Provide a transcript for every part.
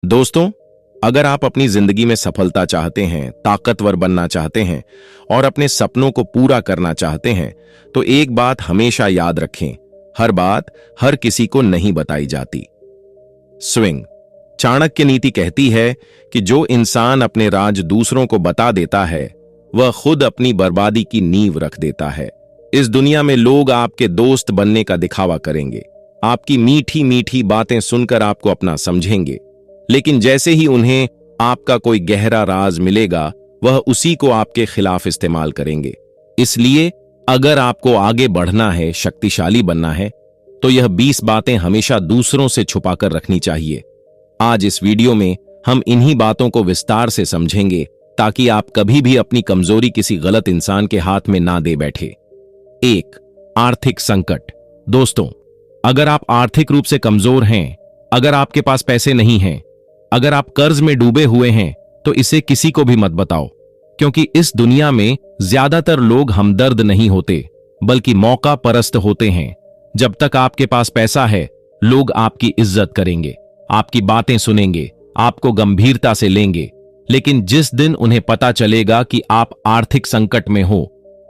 दोस्तों, अगर आप अपनी जिंदगी में सफलता चाहते हैं, ताकतवर बनना चाहते हैं और अपने सपनों को पूरा करना चाहते हैं, तो एक बात हमेशा याद रखें, हर बात हर किसी को नहीं बताई जाती। स्विंग चाणक्य नीति कहती है कि जो इंसान अपने राज दूसरों को बता देता है, वह खुद अपनी बर्बादी की नींव रख देता है। इस दुनिया में लोग आपके दोस्त बनने का दिखावा करेंगे, आपकी मीठी मीठी बातें सुनकर आपको अपना समझेंगे, लेकिन जैसे ही उन्हें आपका कोई गहरा राज मिलेगा, वह उसी को आपके खिलाफ इस्तेमाल करेंगे। इसलिए अगर आपको आगे बढ़ना है, शक्तिशाली बनना है, तो यह 20 बातें हमेशा दूसरों से छुपाकर रखनी चाहिए। आज इस वीडियो में हम इन्हीं बातों को विस्तार से समझेंगे, ताकि आप कभी भी अपनी कमजोरी किसी गलत इंसान के हाथ में ना दे बैठे। 1. आर्थिक संकट। दोस्तों, अगर आप आर्थिक रूप से कमजोर हैं, अगर आपके पास पैसे नहीं हैं, अगर आप कर्ज में डूबे हुए हैं, तो इसे किसी को भी मत बताओ, क्योंकि इस दुनिया में ज्यादातर लोग हमदर्द नहीं होते, बल्कि मौका परस्त होते हैं। जब तक आपके पास पैसा है, लोग आपकी इज्जत करेंगे, आपकी बातें सुनेंगे, आपको गंभीरता से लेंगे। लेकिन जिस दिन उन्हें पता चलेगा कि आप आर्थिक संकट में हो,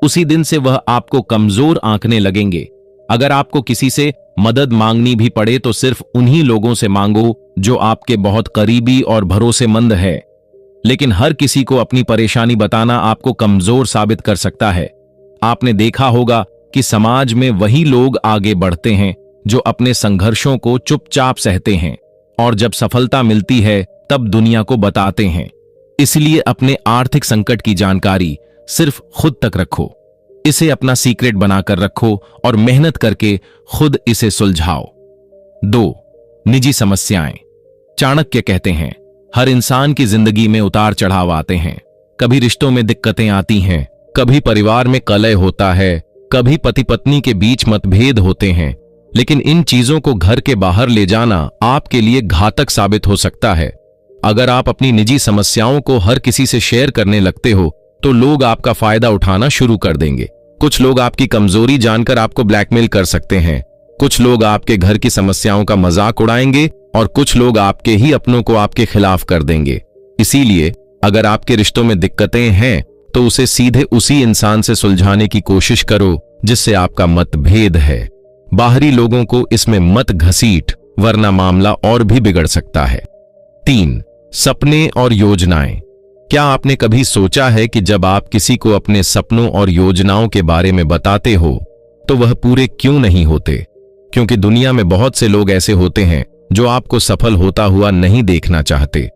उसी दिन से वह आपको कमजोर आंकने लगेंगे। अगर आपको किसी से मदद मांगनी भी पड़े, तो सिर्फ उन्हीं लोगों से मांगो जो आपके बहुत करीबी और भरोसेमंद है। लेकिन हर किसी को अपनी परेशानी बताना आपको कमजोर साबित कर सकता है। आपने देखा होगा कि समाज में वही लोग आगे बढ़ते हैं जो अपने संघर्षों को चुपचाप सहते हैं, और जब सफलता मिलती है तब दुनिया को बताते हैं। इसलिए अपने आर्थिक संकट की जानकारी सिर्फ खुद तक रखो, इसे अपना सीक्रेट बनाकर रखो और मेहनत करके खुद इसे सुलझाओ। 2. निजी समस्याएं। चाणक्य कहते हैं, हर इंसान की जिंदगी में उतार चढ़ाव आते हैं। कभी रिश्तों में दिक्कतें आती हैं, कभी परिवार में कलह होता है, कभी पति पत्नी के बीच मतभेद होते हैं। लेकिन इन चीजों को घर के बाहर ले जाना आपके लिए घातक साबित हो सकता है। अगर आप अपनी निजी समस्याओं को हर किसी से शेयर करने लगते हो, तो लोग आपका फायदा उठाना शुरू कर देंगे। कुछ लोग आपकी कमजोरी जानकर आपको ब्लैकमेल कर सकते हैं, कुछ लोग आपके घर की समस्याओं का मजाक उड़ाएंगे, और कुछ लोग आपके ही अपनों को आपके खिलाफ कर देंगे। इसीलिए अगर आपके रिश्तों में दिक्कतें हैं, तो उसे सीधे उसी इंसान से सुलझाने की कोशिश करो जिससे आपका मतभेद है। बाहरी लोगों को इसमें मत घसीट, वरना मामला और भी बिगड़ सकता है। 3. सपने और योजनाएं। क्या आपने कभी सोचा है कि जब आप किसी को अपने सपनों और योजनाओं के बारे में बताते हो, तो वह पूरे क्यों नहीं होते? क्योंकि दुनिया में बहुत से लोग ऐसे होते हैं जो आपको सफल होता हुआ नहीं देखना चाहते।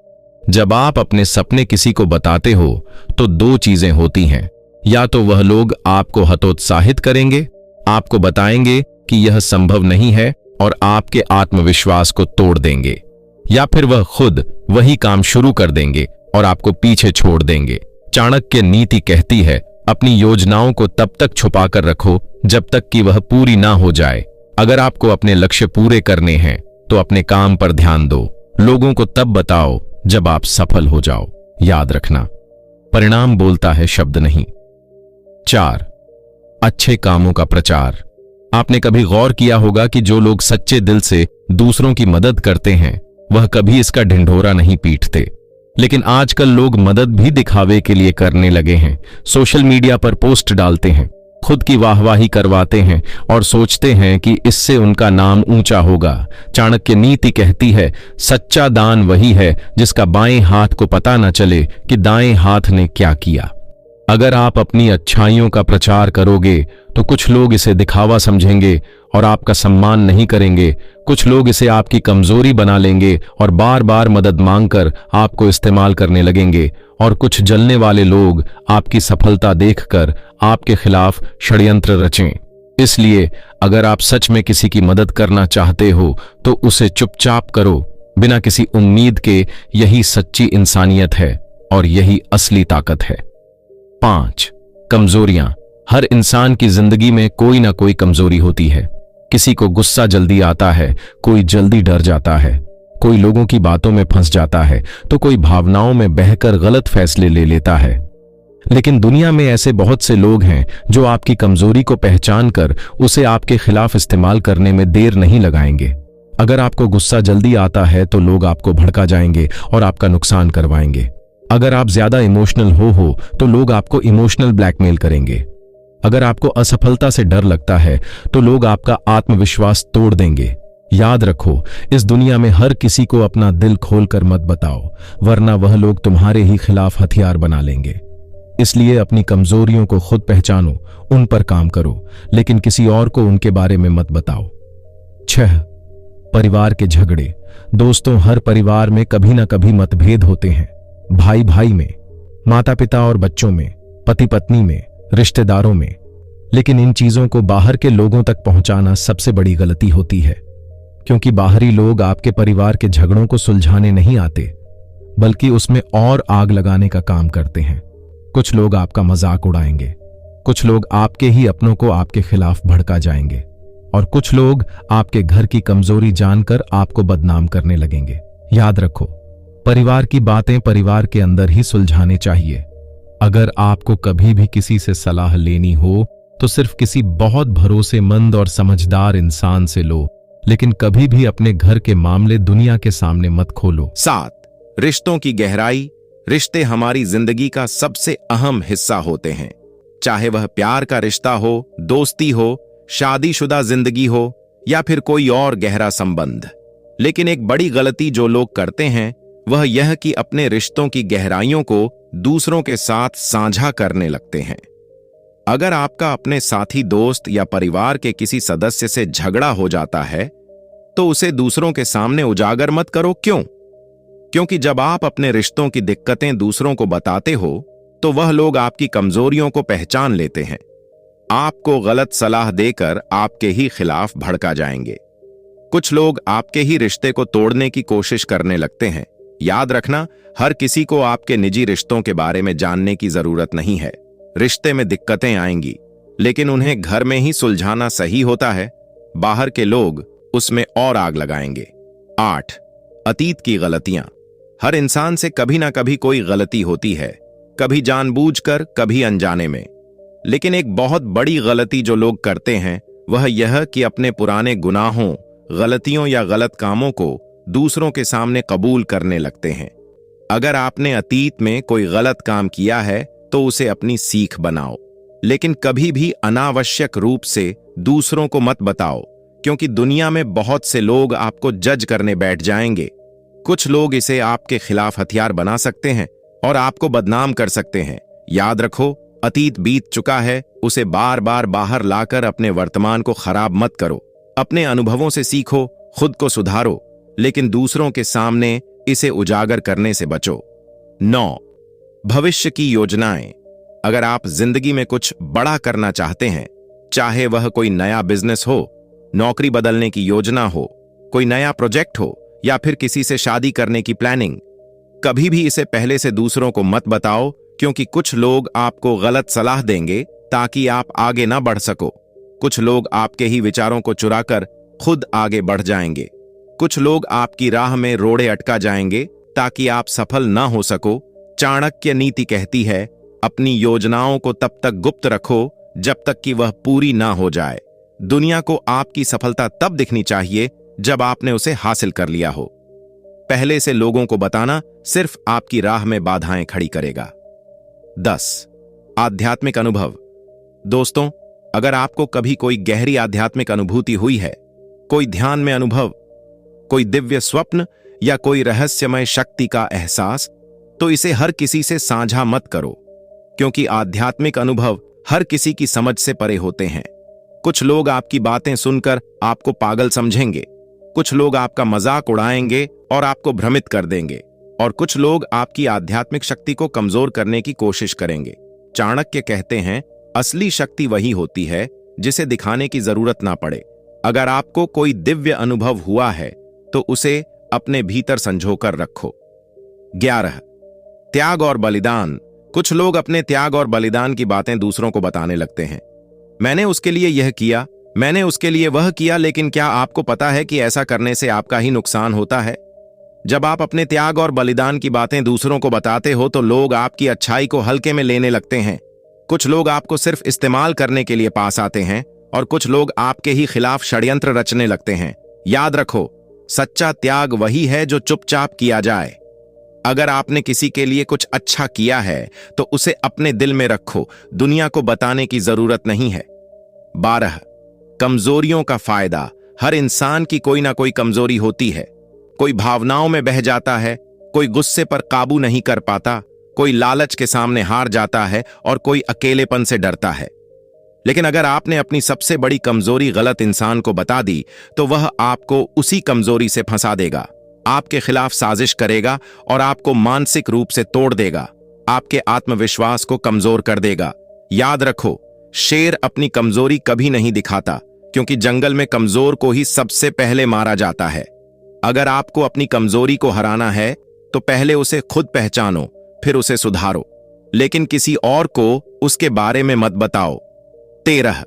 जब आप अपने सपने किसी को बताते हो, तो 2 चीजें होती हैं। या तो वह लोग आपको हतोत्साहित करेंगे, आपको बताएंगे कि यह संभव नहीं है और आपके आत्मविश्वास को तोड़ देंगे, या फिर वह खुद वही काम शुरू कर देंगे और आपको पीछे छोड़ देंगे। चाणक्य नीति कहती है, अपनी योजनाओं को तब तक छुपा कर रखो जब तक कि वह पूरी ना हो जाए। अगर आपको अपने लक्ष्य पूरे करने हैं, तो अपने काम पर ध्यान दो। लोगों को तब बताओ जब आप सफल हो जाओ। याद रखना, परिणाम बोलता है, शब्द नहीं। 4. अच्छे कामों का प्रचार। आपने कभी गौर किया होगा कि जो लोग सच्चे दिल से दूसरों की मदद करते हैं, वह कभी इसका ढिंढोरा नहीं पीटते। लेकिन आजकल लोग मदद भी दिखावे के लिए करने लगे हैं। सोशल मीडिया पर पोस्ट डालते हैं, खुद की वाहवाही करवाते हैं और सोचते हैं कि इससे उनका नाम ऊंचा होगा। चाणक्य नीति कहती है, सच्चा दान वही है जिसका बाएं हाथ को पता न चले कि दाएं हाथ ने क्या किया। अगर आप अपनी अच्छाइयों का प्रचार करोगे, तो कुछ लोग इसे दिखावा समझेंगे और आपका सम्मान नहीं करेंगे। कुछ लोग इसे आपकी कमजोरी बना लेंगे और बार बार मदद मांगकर आपको इस्तेमाल करने लगेंगे। और कुछ जलने वाले लोग आपकी सफलता देखकर आपके खिलाफ षड्यंत्र रचें। इसलिए अगर आप सच में किसी की मदद करना चाहते हो, तो उसे चुपचाप करो, बिना किसी उम्मीद के। यही सच्ची इंसानियत है और यही असली ताकत है। 5. कमजोरियां। हर इंसान की जिंदगी में कोई ना कोई कमजोरी होती है। किसी को गुस्सा जल्दी आता है, कोई जल्दी डर जाता है, कोई लोगों की बातों में फंस जाता है, तो कोई भावनाओं में बहकर गलत फैसले ले लेता है। लेकिन दुनिया में ऐसे बहुत से लोग हैं जो आपकी कमजोरी को पहचान कर उसे आपके खिलाफ इस्तेमाल करने में देर नहीं लगाएंगे। अगर आपको गुस्सा जल्दी आता है तो लोग आपको भड़का जाएंगे और आपका नुकसान करवाएंगे। अगर आप ज्यादा इमोशनल हो तो लोग आपको इमोशनल ब्लैकमेल करेंगे। अगर आपको असफलता से डर लगता है तो लोग आपका आत्मविश्वास तोड़ देंगे। याद रखो, इस दुनिया में हर किसी को अपना दिल खोलकर मत बताओ, वरना वह लोग तुम्हारे ही खिलाफ हथियार बना लेंगे। इसलिए अपनी कमजोरियों को खुद पहचानो, उन पर काम करो, लेकिन किसी और को उनके बारे में मत बताओ। 6. परिवार के झगड़े। दोस्तों, हर परिवार में कभी ना कभी मतभेद होते हैं। भाई भाई में, माता पिता और बच्चों में, पति पत्नी में, रिश्तेदारों में। लेकिन इन चीजों को बाहर के लोगों तक पहुंचाना सबसे बड़ी गलती होती है, क्योंकि बाहरी लोग आपके परिवार के झगड़ों को सुलझाने नहीं आते, बल्कि उसमें और आग लगाने का काम करते हैं। कुछ लोग आपका मजाक उड़ाएंगे, कुछ लोग आपके ही अपनों को आपके खिलाफ भड़का जाएंगे, और कुछ लोग आपके घर की कमजोरी जानकर आपको बदनाम करने लगेंगे। याद रखो, परिवार की बातें परिवार के अंदर ही सुलझाने चाहिए। अगर आपको कभी भी किसी से सलाह लेनी हो तो सिर्फ किसी बहुत भरोसेमंद और समझदार इंसान से लो, लेकिन कभी भी अपने घर के मामले दुनिया के सामने मत खोलो। 7. रिश्तों की गहराई। रिश्ते हमारी जिंदगी का सबसे अहम हिस्सा होते हैं, चाहे वह प्यार का रिश्ता हो, दोस्ती हो, शादीशुदा जिंदगी हो या फिर कोई और गहरा संबंध। लेकिन एक बड़ी गलती जो लोग करते हैं वह यह कि अपने रिश्तों की गहराइयों को दूसरों के साथ साझा करने लगते हैं। अगर आपका अपने साथी, दोस्त या परिवार के किसी सदस्य से झगड़ा हो जाता है तो उसे दूसरों के सामने उजागर मत करो। क्यों? क्योंकि जब आप अपने रिश्तों की दिक्कतें दूसरों को बताते हो तो वह लोग आपकी कमजोरियों को पहचान लेते हैं, आपको गलत सलाह देकर आपके ही खिलाफ भड़का जाएंगे। कुछ लोग आपके ही रिश्ते को तोड़ने की कोशिश करने लगते हैं। याद रखना, हर किसी को आपके निजी रिश्तों के बारे में जानने की जरूरत नहीं है। रिश्ते में दिक्कतें आएंगी, लेकिन उन्हें घर में ही सुलझाना सही होता है। बाहर के लोग उसमें और आग लगाएंगे। 8. अतीत की गलतियां। हर इंसान से कभी ना कभी कोई गलती होती है, कभी जानबूझकर, कभी अनजाने में। लेकिन एक बहुत बड़ी गलती जो लोग करते हैं वह यह कि अपने पुराने गुनाहों, गलतियों या गलत कामों को दूसरों के सामने कबूल करने लगते हैं। अगर आपने अतीत में कोई गलत काम किया है तो उसे अपनी सीख बनाओ, लेकिन कभी भी अनावश्यक रूप से दूसरों को मत बताओ, क्योंकि दुनिया में बहुत से लोग आपको जज करने बैठ जाएंगे। कुछ लोग इसे आपके खिलाफ हथियार बना सकते हैं और आपको बदनाम कर सकते हैं। याद रखो, अतीत बीत चुका है, उसे बार बार बाहर लाकर अपने वर्तमान को खराब मत करो। अपने अनुभवों से सीखो, खुद को सुधारो, लेकिन दूसरों के सामने इसे उजागर करने से बचो। 9. भविष्य की योजनाएं। अगर आप जिंदगी में कुछ बड़ा करना चाहते हैं, चाहे वह कोई नया बिजनेस हो, नौकरी बदलने की योजना हो, कोई नया प्रोजेक्ट हो या फिर किसी से शादी करने की प्लानिंग, कभी भी इसे पहले से दूसरों को मत बताओ, क्योंकि कुछ लोग आपको गलत सलाह देंगे ताकि आप आगे ना बढ़ सको। कुछ लोग आपके ही विचारों को चुराकर खुद आगे बढ़ जाएंगे। कुछ लोग आपकी राह में रोड़े अटका जाएंगे ताकि आप सफल ना हो सको। चाणक्य नीति कहती है, अपनी योजनाओं को तब तक गुप्त रखो जब तक कि वह पूरी ना हो जाए। दुनिया को आपकी सफलता तब दिखनी चाहिए जब आपने उसे हासिल कर लिया हो। पहले से लोगों को बताना सिर्फ आपकी राह में बाधाएं खड़ी करेगा। 10. आध्यात्मिक अनुभव। दोस्तों, अगर आपको कभी कोई गहरी आध्यात्मिक अनुभूति हुई है, कोई ध्यान में अनुभव, कोई दिव्य स्वप्न या कोई रहस्यमय शक्ति का एहसास, तो इसे हर किसी से साझा मत करो, क्योंकि आध्यात्मिक अनुभव हर किसी की समझ से परे होते हैं। कुछ लोग आपकी बातें सुनकर आपको पागल समझेंगे, कुछ लोग आपका मजाक उड़ाएंगे और आपको भ्रमित कर देंगे, और कुछ लोग आपकी आध्यात्मिक शक्ति को कमजोर करने की कोशिश करेंगे। चाणक्य कहते हैं, असली शक्ति वही होती है जिसे दिखाने की जरूरत ना पड़े। अगर आपको कोई दिव्य अनुभव हुआ है तो उसे अपने भीतर संजोकर रखो। 11. त्याग और बलिदान। कुछ लोग अपने त्याग और बलिदान की बातें दूसरों को बताने लगते हैं। मैंने उसके लिए यह किया, मैंने उसके लिए वह किया, लेकिन क्या आपको पता है कि ऐसा करने से आपका ही नुकसान होता है? जब आप अपने त्याग और बलिदान की बातें दूसरों को बताते हो तो लोग आपकी अच्छाई को हल्के में लेने लगते हैं। कुछ लोग आपको सिर्फ इस्तेमाल करने के लिए पास आते हैं और कुछ लोग आपके ही खिलाफ षड्यंत्र रचने लगते हैं। याद रखो, सच्चा त्याग वही है जो चुपचाप किया जाए। अगर आपने किसी के लिए कुछ अच्छा किया है तो उसे अपने दिल में रखो, दुनिया को बताने की जरूरत नहीं है। 12 कमजोरियों का फायदा। हर इंसान की कोई ना कोई कमजोरी होती है। कोई भावनाओं में बह जाता है, कोई गुस्से पर काबू नहीं कर पाता, कोई लालच के सामने हार जाता है और कोई अकेलेपन से डरता है। लेकिन अगर आपने अपनी सबसे बड़ी कमजोरी गलत इंसान को बता दी तो वह आपको उसी कमजोरी से फंसा देगा, आपके खिलाफ साजिश करेगा और आपको मानसिक रूप से तोड़ देगा, आपके आत्मविश्वास को कमजोर कर देगा। याद रखो, शेर अपनी कमजोरी कभी नहीं दिखाता, क्योंकि जंगल में कमजोर को ही सबसे पहले मारा जाता है। अगर आपको अपनी कमजोरी को हराना है तो पहले उसे खुद पहचानो, फिर उसे सुधारो, लेकिन किसी और को उसके बारे में मत बताओ। 13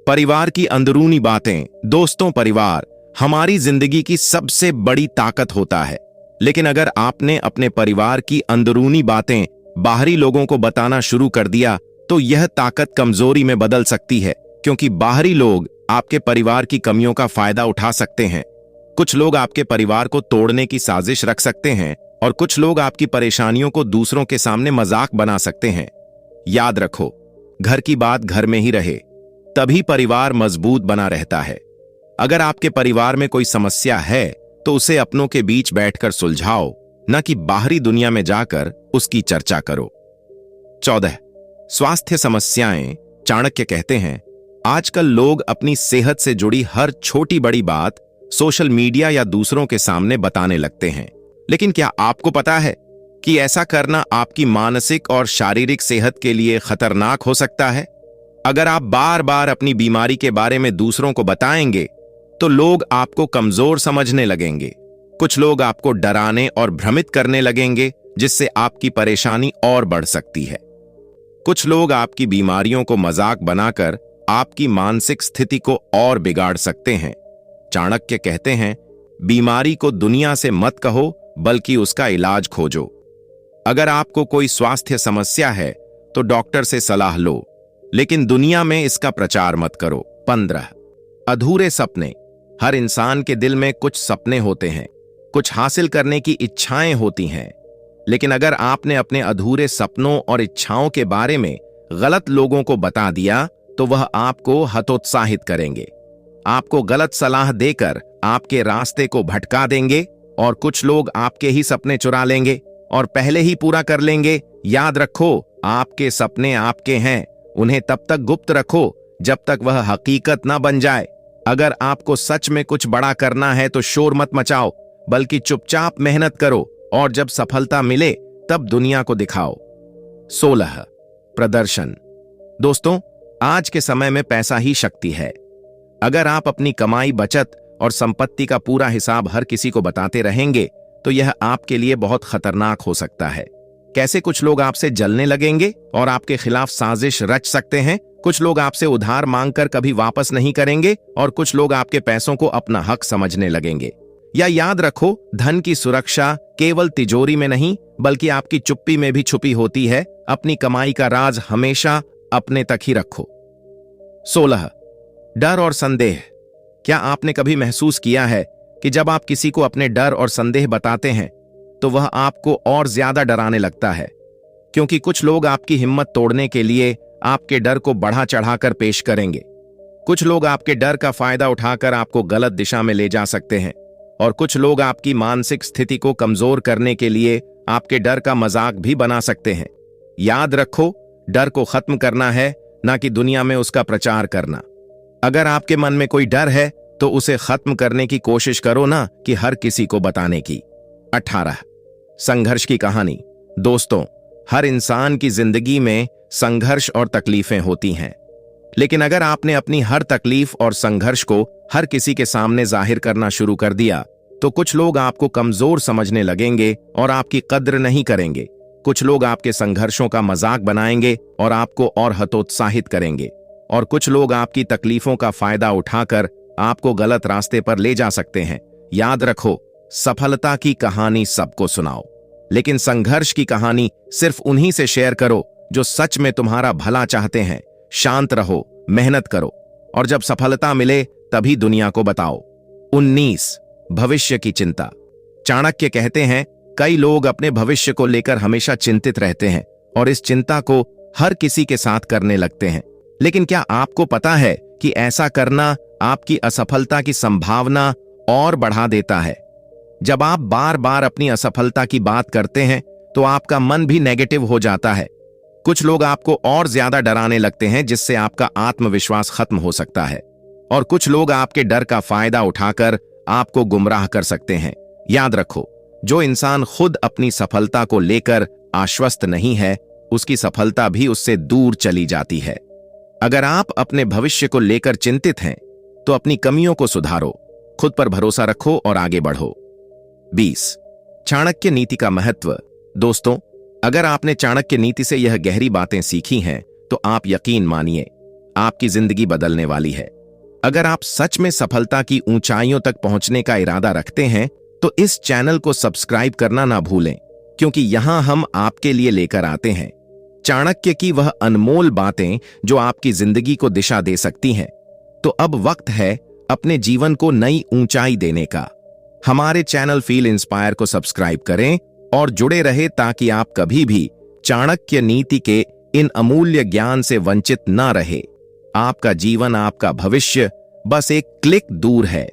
परिवार की अंदरूनी बातें। दोस्तों, परिवार हमारी जिंदगी की सबसे बड़ी ताकत होता है, लेकिन अगर आपने अपने परिवार की अंदरूनी बातें बाहरी लोगों को बताना शुरू कर दिया तो यह ताकत कमजोरी में बदल सकती है, क्योंकि बाहरी लोग आपके परिवार की कमियों का फायदा उठा सकते हैं। कुछ लोग आपके परिवार को तोड़ने की साजिश रख सकते हैं और कुछ लोग आपकी परेशानियों को दूसरों के सामने मजाक बना सकते हैं। याद रखो, घर की बात घर में ही रहे, तभी परिवार मजबूत बना रहता है। अगर आपके परिवार में कोई समस्या है तो उसे अपनों के बीच बैठकर सुलझाओ, न कि बाहरी दुनिया में जाकर उसकी चर्चा करो। 14 स्वास्थ्य समस्याएं। चाणक्य कहते हैं, आजकल लोग अपनी सेहत से जुड़ी हर छोटी बड़ी बात सोशल मीडिया या दूसरों के सामने बताने लगते हैं। लेकिन क्या आपको पता है कि ऐसा करना आपकी मानसिक और शारीरिक सेहत के लिए खतरनाक हो सकता है? अगर आप बार बार अपनी बीमारी के बारे में दूसरों को बताएंगे तो लोग आपको कमजोर समझने लगेंगे। कुछ लोग आपको डराने और भ्रमित करने लगेंगे, जिससे आपकी परेशानी और बढ़ सकती है। कुछ लोग आपकी बीमारियों को मजाक बनाकर आपकी मानसिक स्थिति को और बिगाड़ सकते हैं। चाणक्य कहते हैं, बीमारी को दुनिया से मत कहो, बल्कि उसका इलाज खोजो। अगर आपको कोई स्वास्थ्य समस्या है तो डॉक्टर से सलाह लो, लेकिन दुनिया में इसका प्रचार मत करो। 15 अधूरे सपने। हर इंसान के दिल में कुछ सपने होते हैं, कुछ हासिल करने की इच्छाएं होती हैं, लेकिन अगर आपने अपने अधूरे सपनों और इच्छाओं के बारे में गलत लोगों को बता दिया तो वह आपको हतोत्साहित करेंगे, आपको गलत सलाह देकर आपके रास्ते को भटका देंगे और कुछ लोग आपके ही सपने चुरा लेंगे और पहले ही पूरा कर लेंगे। याद रखो, आपके सपने आपके हैं, उन्हें तब तक गुप्त रखो जब तक वह हकीकत ना बन जाए। अगर आपको सच में कुछ बड़ा करना है तो शोर मत मचाओ, बल्कि चुपचाप मेहनत करो और जब सफलता मिले तब दुनिया को दिखाओ। 16 प्रदर्शन। दोस्तों, आज के समय में पैसा ही शक्ति है। अगर आप अपनी कमाई, बचत और संपत्ति का पूरा हिसाब हर किसी को बताते रहेंगे तो यह आपके लिए बहुत खतरनाक हो सकता है। कैसे कुछ लोग आपसे जलने लगेंगे और आपके खिलाफ साजिश रच सकते हैं। कुछ लोग आपसे उधार मांगकर कभी वापस नहीं करेंगे और कुछ लोग आपके पैसों को अपना हक समझने लगेंगे। या याद रखो, धन की सुरक्षा केवल तिजोरी में नहीं बल्कि आपकी चुप्पी में भी छुपी होती है। अपनी कमाई का राज हमेशा अपने तक ही रखो। 16 डर और संदेह। क्या आपने कभी महसूस किया है कि जब आप किसी को अपने डर और संदेह बताते हैं तो वह आपको और ज्यादा डराने लगता है? क्योंकि कुछ लोग आपकी हिम्मत तोड़ने के लिए आपके डर को बढ़ा चढ़ाकर पेश करेंगे। कुछ लोग आपके डर का फायदा उठाकर आपको गलत दिशा में ले जा सकते हैं और कुछ लोग आपकी मानसिक स्थिति को कमजोर करने के लिए आपके डर का मजाक भी बना सकते हैं। याद रखो, डर को खत्म करना है, ना कि दुनिया में उसका प्रचार करना। अगर आपके मन में कोई डर है तो उसे खत्म करने की कोशिश करो, ना कि हर किसी को बताने की। 18 संघर्ष की कहानी। दोस्तों, हर इंसान की जिंदगी में संघर्ष और तकलीफें होती हैं, लेकिन अगर आपने अपनी हर तकलीफ और संघर्ष को हर किसी के सामने जाहिर करना शुरू कर दिया तो कुछ लोग आपको कमजोर समझने लगेंगे और आपकी कद्र नहीं करेंगे। कुछ लोग आपके संघर्षों का मजाक बनाएंगे और आपको और हतोत्साहित करेंगे, और कुछ लोग आपकी तकलीफों का फायदा उठाकर आपको गलत रास्ते पर ले जा सकते हैं। याद रखो, सफलता की कहानी सबको सुनाओ, लेकिन संघर्ष की कहानी सिर्फ उन्हीं से शेयर करो जो सच में तुम्हारा भला चाहते हैं। शांत रहो, मेहनत करो और जब सफलता मिले तभी दुनिया को बताओ। 19 भविष्य की चिंता। चाणक्य कहते हैं, कई लोग अपने भविष्य को लेकर हमेशा चिंतित रहते हैं और इस चिंता को हर किसी के साथ करने लगते हैं। लेकिन क्या आपको पता है कि ऐसा करना आपकी असफलता की संभावना और बढ़ा देता है? जब आप बार बार अपनी असफलता की बात करते हैं तो आपका मन भी नेगेटिव हो जाता है। कुछ लोग आपको और ज्यादा डराने लगते हैं, जिससे आपका आत्मविश्वास खत्म हो सकता है। और कुछ लोग आपके डर का फायदा उठाकर आपको गुमराह कर सकते हैं। याद रखो, जो इंसान खुद अपनी सफलता को लेकर आश्वस्त नहीं है, उसकी सफलता भी उससे दूर चली जाती है। अगर आप अपने भविष्य को लेकर चिंतित हैं तो अपनी कमियों को सुधारो, खुद पर भरोसा रखो और आगे बढ़ो। 20 चाणक्य नीति का महत्व। दोस्तों, अगर आपने चाणक्य नीति से यह गहरी बातें सीखी हैं तो आप यकीन मानिए, आपकी जिंदगी बदलने वाली है। अगर आप सच में सफलता की ऊंचाइयों तक पहुंचने का इरादा रखते हैं तो इस चैनल को सब्सक्राइब करना ना भूलें, क्योंकि यहां हम आपके लिए लेकर आते हैं चाणक्य की वह अनमोल बातें जो आपकी जिंदगी को दिशा दे सकती हैं। तो अब वक्त है अपने जीवन को नई ऊंचाई देने का। हमारे चैनल फील इंस्पायर को सब्सक्राइब करें और जुड़े रहे, ताकि आप कभी भी चाणक्य नीति के इन अमूल्य ज्ञान से वंचित ना रहे। आपका जीवन, आपका भविष्य बस एक क्लिक दूर है।